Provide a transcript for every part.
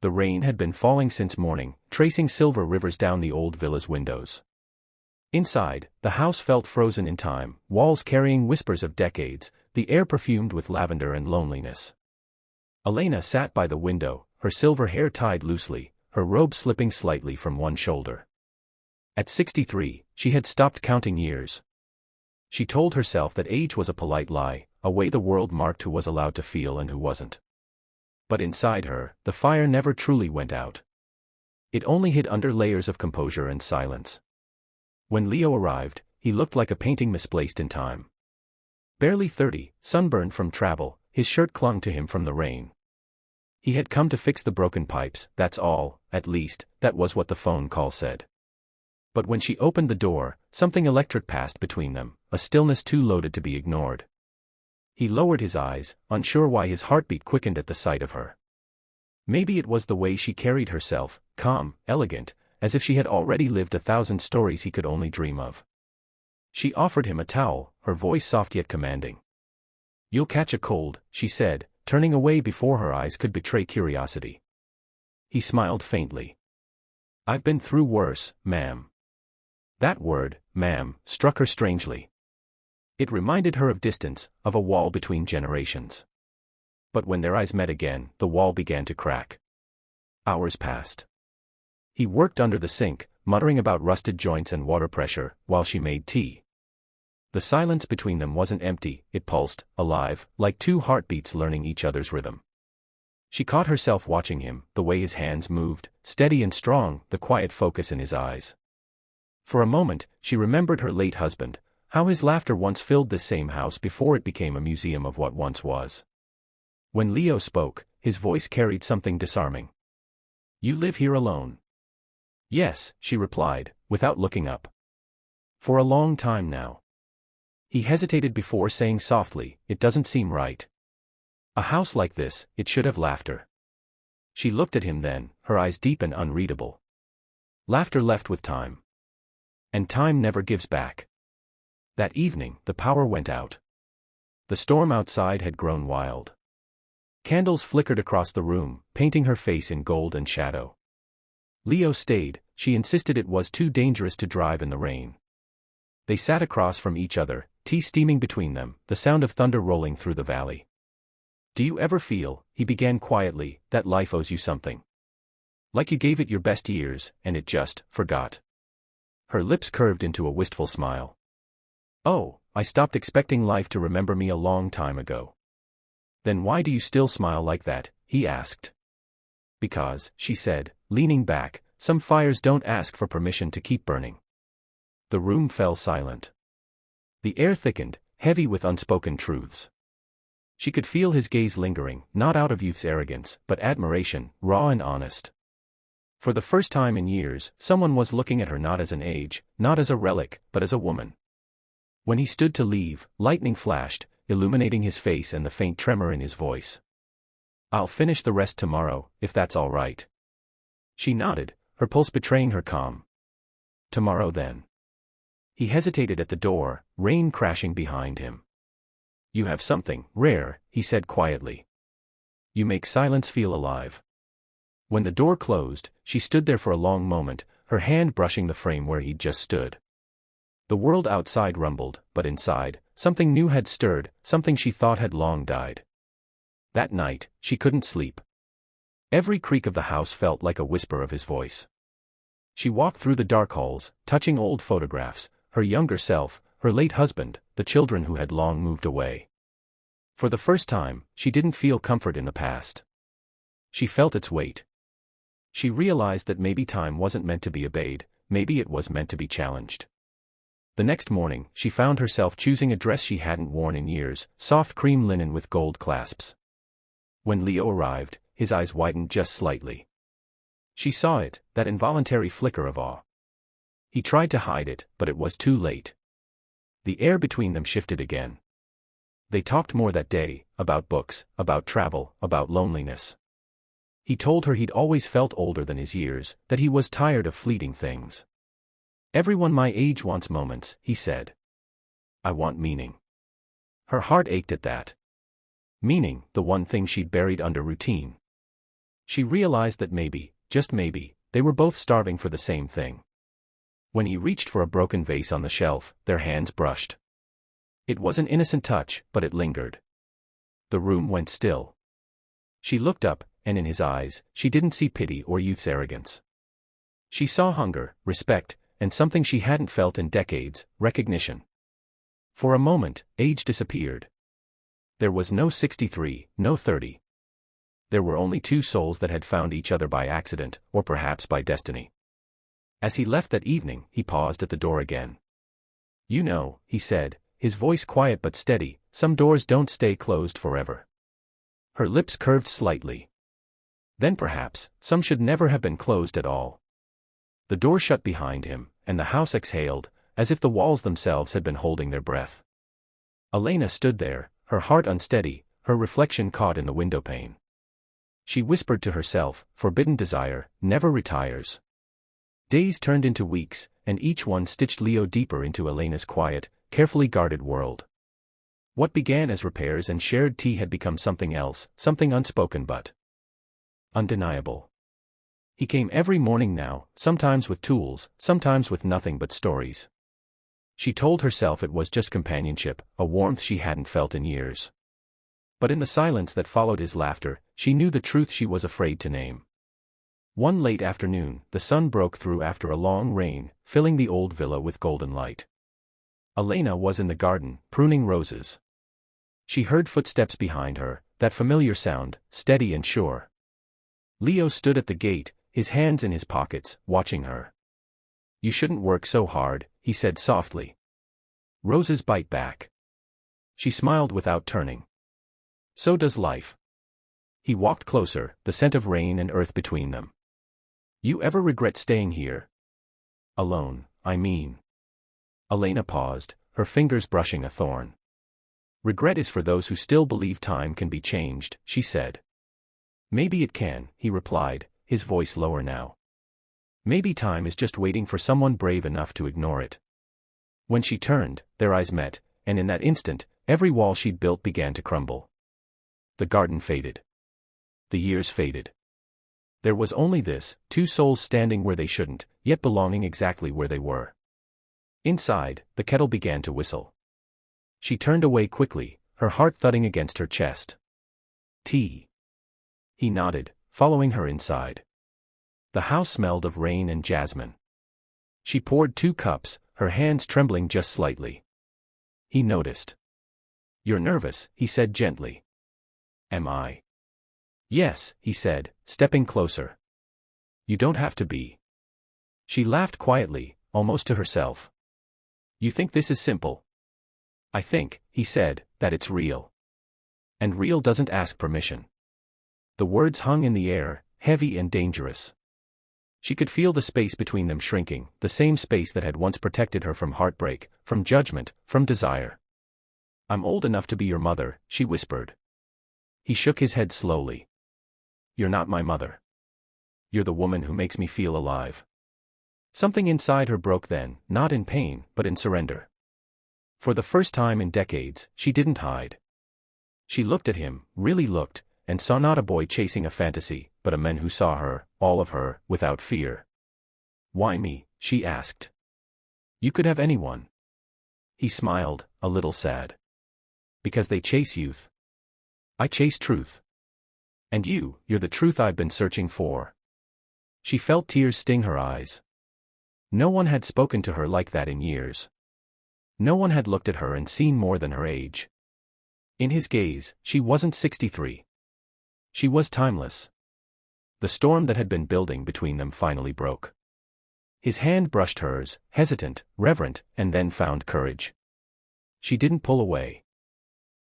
The rain had been falling since morning, tracing silver rivers down the old villa's windows. Inside, the house felt frozen in time, walls carrying whispers of decades, the air perfumed with lavender and loneliness. Elena sat by the window, her silver hair tied loosely, her robe slipping slightly from one shoulder. At 63, she had stopped counting years. She told herself that age was a polite lie, a way the world marked who was allowed to feel and who wasn't. But inside her, the fire never truly went out. It only hid under layers of composure and silence. When Leo arrived, he looked like a painting misplaced in time. Barely 30, sunburned from travel, his shirt clung to him from the rain. He had come to fix the broken pipes, that's all, at least, that was what the phone call said. But when she opened the door, something electric passed between them, a stillness too loaded to be ignored. He lowered his eyes, unsure why his heartbeat quickened at the sight of her. Maybe it was the way she carried herself, calm, elegant, as if she had already lived 1,000 stories he could only dream of. She offered him a towel, her voice soft yet commanding. "You'll catch a cold," she said, turning away before her eyes could betray curiosity. He smiled faintly. "I've been through worse, ma'am." That word, ma'am, struck her strangely. It reminded her of distance, of a wall between generations. But when their eyes met again, the wall began to crack. Hours passed. He worked under the sink, muttering about rusted joints and water pressure, while she made tea. The silence between them wasn't empty, it pulsed, alive, like two heartbeats learning each other's rhythm. She caught herself watching him, the way his hands moved, steady and strong, the quiet focus in his eyes. For a moment, she remembered her late husband, how his laughter once filled this same house before it became a museum of what once was. When Leo spoke, his voice carried something disarming. "You live here alone?" "Yes," she replied, without looking up. "For a long time now." He hesitated before saying softly, "It doesn't seem right. A house like this, it should have laughter." She looked at him then, her eyes deep and unreadable. "Laughter left with time. And time never gives back." That evening, the power went out. The storm outside had grown wild. Candles flickered across the room, painting her face in gold and shadow. Leo stayed, she insisted it was too dangerous to drive in the rain. They sat across from each other, tea steaming between them, the sound of thunder rolling through the valley. "Do you ever feel," he began quietly, "that life owes you something? Like you gave it your best years, and it just forgot?" Her lips curved into a wistful smile. "Oh, I stopped expecting life to remember me a long time ago." "Then why do you still smile like that?" he asked. "Because," she said, leaning back, "some fires don't ask for permission to keep burning." The room fell silent. The air thickened, heavy with unspoken truths. She could feel his gaze lingering, not out of youth's arrogance, but admiration, raw and honest. For the first time in years, someone was looking at her not as an age, not as a relic, but as a woman. When he stood to leave, lightning flashed, illuminating his face and the faint tremor in his voice. "I'll finish the rest tomorrow, if that's all right." She nodded, her pulse betraying her calm. "Tomorrow then." He hesitated at the door, rain crashing behind him. "You have something rare," he said quietly. "You make silence feel alive." When the door closed, she stood there for a long moment, her hand brushing the frame where he'd just stood. The world outside rumbled, but inside, something new had stirred, something she thought had long died. That night, she couldn't sleep. Every creak of the house felt like a whisper of his voice. She walked through the dark halls, touching old photographs, her younger self, her late husband, the children who had long moved away. For the first time, she didn't feel comfort in the past. She felt its weight. She realized that maybe time wasn't meant to be obeyed, maybe it was meant to be challenged. The next morning, she found herself choosing a dress she hadn't worn in years, soft cream linen with gold clasps. When Leo arrived, his eyes widened just slightly. She saw it, that involuntary flicker of awe. He tried to hide it, but it was too late. The air between them shifted again. They talked more that day, about books, about travel, about loneliness. He told her he'd always felt older than his years, that he was tired of fleeting things. "Everyone my age wants moments," he said. "I want meaning." Her heart ached at that. Meaning, the one thing she'd buried under routine. She realized that maybe, just maybe, they were both starving for the same thing. When he reached for a broken vase on the shelf, their hands brushed. It was an innocent touch, but it lingered. The room went still. She looked up, and in his eyes, she didn't see pity or youth's arrogance. She saw hunger, respect, and something she hadn't felt in decades, recognition. For a moment, age disappeared. There was no 63, no 30. There were only two souls that had found each other by accident, or perhaps by destiny. As he left that evening, he paused at the door again. "You know," he said, his voice quiet but steady, "some doors don't stay closed forever." Her lips curved slightly. Then perhaps, some should never have been closed at all. The door shut behind him, and the house exhaled, as if the walls themselves had been holding their breath. Elena stood there, her heart unsteady, her reflection caught in the windowpane. She whispered to herself, "Forbidden desire never retires." Days turned into weeks, and each one stitched Leo deeper into Elena's quiet, carefully guarded world. What began as repairs and shared tea had become something else, something unspoken but undeniable. He came every morning now, sometimes with tools, sometimes with nothing but stories. She told herself it was just companionship, a warmth she hadn't felt in years. But in the silence that followed his laughter, she knew the truth she was afraid to name. One late afternoon, the sun broke through after a long rain, filling the old villa with golden light. Elena was in the garden, pruning roses. She heard footsteps behind her, that familiar sound, steady and sure. Leo stood at the gate, his hands in his pockets, watching her. "You shouldn't work so hard," he said softly. "Roses bite back." She smiled without turning. "So does life." He walked closer, the scent of rain and earth between them. "You ever regret staying here? Alone, I mean." Elena paused, her fingers brushing a thorn. "Regret is for those who still believe time can be changed," she said. "Maybe it can," he replied, his voice lower now. "Maybe time is just waiting for someone brave enough to ignore it." When she turned, their eyes met, and in that instant, every wall she'd built began to crumble. The garden faded. The years faded. There was only this, two souls standing where they shouldn't, yet belonging exactly where they were. Inside, the kettle began to whistle. She turned away quickly, her heart thudding against her chest. "Tea." He nodded, following her inside. The house smelled of rain and jasmine. She poured 2 cups, her hands trembling just slightly. He noticed. "You're nervous," he said gently. "Am I?" "Yes," he said, stepping closer. "You don't have to be." She laughed quietly, almost to herself. "You think this is simple?" "I think," he said, "that it's real. And real doesn't ask permission." The words hung in the air, heavy and dangerous. She could feel the space between them shrinking, the same space that had once protected her from heartbreak, from judgment, from desire. "I'm old enough to be your mother," she whispered. He shook his head slowly. "You're not my mother. You're the woman who makes me feel alive." Something inside her broke then, not in pain, but in surrender. For the first time in decades, she didn't hide. She looked at him, really looked, and saw not a boy chasing a fantasy, but a man who saw her, all of her, without fear. "Why me?" she asked. "You could have anyone." He smiled, a little sad. "Because they chase youth. I chase truth. And you're the truth I've been searching for." She felt tears sting her eyes. No one had spoken to her like that in years. No one had looked at her and seen more than her age. In his gaze, she wasn't 63. She was timeless. The storm that had been building between them finally broke. His hand brushed hers, hesitant, reverent, and then found courage. She didn't pull away.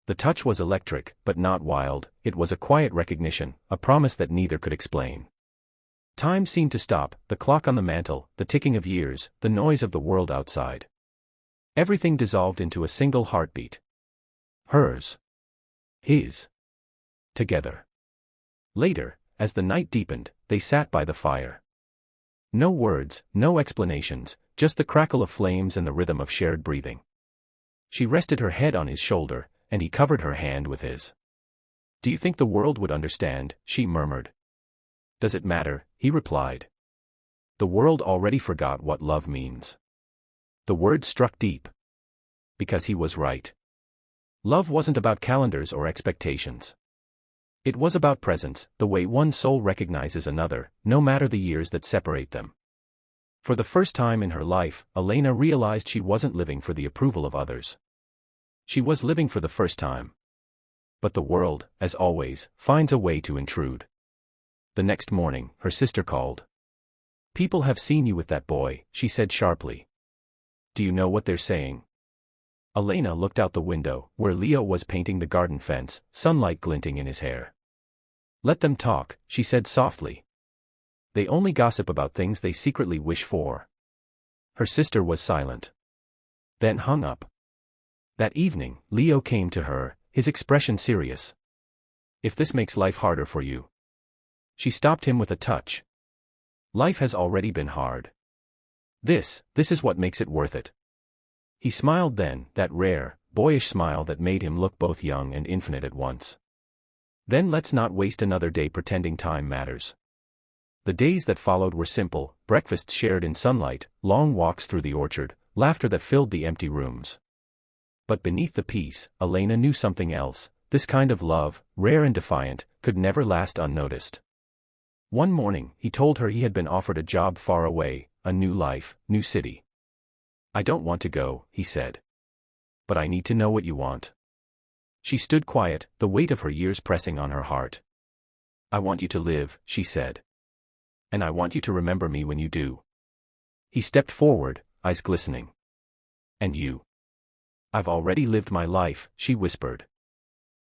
The touch was electric, but not wild. It was a quiet recognition, a promise that neither could explain. Time seemed to stop, the clock on the mantel, the ticking of years, the noise of the world outside. Everything dissolved into a single heartbeat. Hers. His. Together. Later, as the night deepened, they sat by the fire. No words, no explanations, just the crackle of flames and the rhythm of shared breathing. She rested her head on his shoulder, and he covered her hand with his. "Do you think the world would understand?" she murmured. Does it matter? He replied. The world already forgot what love means. The word struck deep. Because he was right. Love wasn't about calendars or expectations. It was about presence, the way one soul recognizes another, no matter the years that separate them. For the first time in her life, Elena realized she wasn't living for the approval of others. She was living for the first time. But the world, as always, finds a way to intrude. The next morning, her sister called. People have seen you with that boy, she said sharply. Do you know what they're saying? Elena looked out the window, where Leo was painting the garden fence, sunlight glinting in his hair. Let them talk, she said softly. They only gossip about things they secretly wish for. Her sister was silent. Then hung up. That evening, Leo came to her, his expression serious. If this makes life harder for you. She stopped him with a touch. Life has already been hard. This is what makes it worth it. He smiled then, that rare, boyish smile that made him look both young and infinite at once. Then let's not waste another day pretending time matters. The days that followed were simple, breakfasts shared in sunlight, long walks through the orchard, laughter that filled the empty rooms. But beneath the peace, Elena knew something else. This kind of love, rare and defiant, could never last unnoticed. One morning, he told her he had been offered a job far away, a new life, new city. I don't want to go, he said. But I need to know what you want. She stood quiet, the weight of her years pressing on her heart. I want you to live, she said. And I want you to remember me when you do. He stepped forward, eyes glistening. And you? I've already lived my life, she whispered.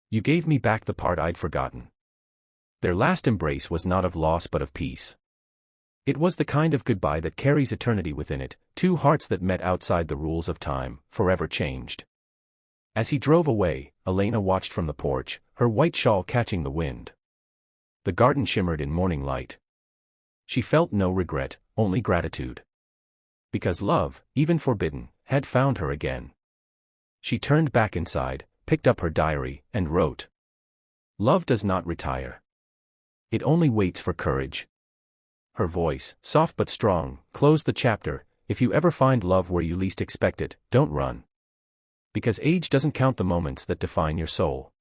You gave me back the part I'd forgotten. Their last embrace was not of loss but of peace. It was the kind of goodbye that carries eternity within it, two hearts that met outside the rules of time, forever changed. As he drove away, Elena watched from the porch, her white shawl catching the wind. The garden shimmered in morning light. She felt no regret, only gratitude. Because love, even forbidden, had found her again. She turned back inside, picked up her diary, and wrote. Love does not retire. It only waits for courage. Her voice, soft but strong, closed the chapter. If you ever find love where you least expect it, don't run. Because age doesn't count the moments that define your soul.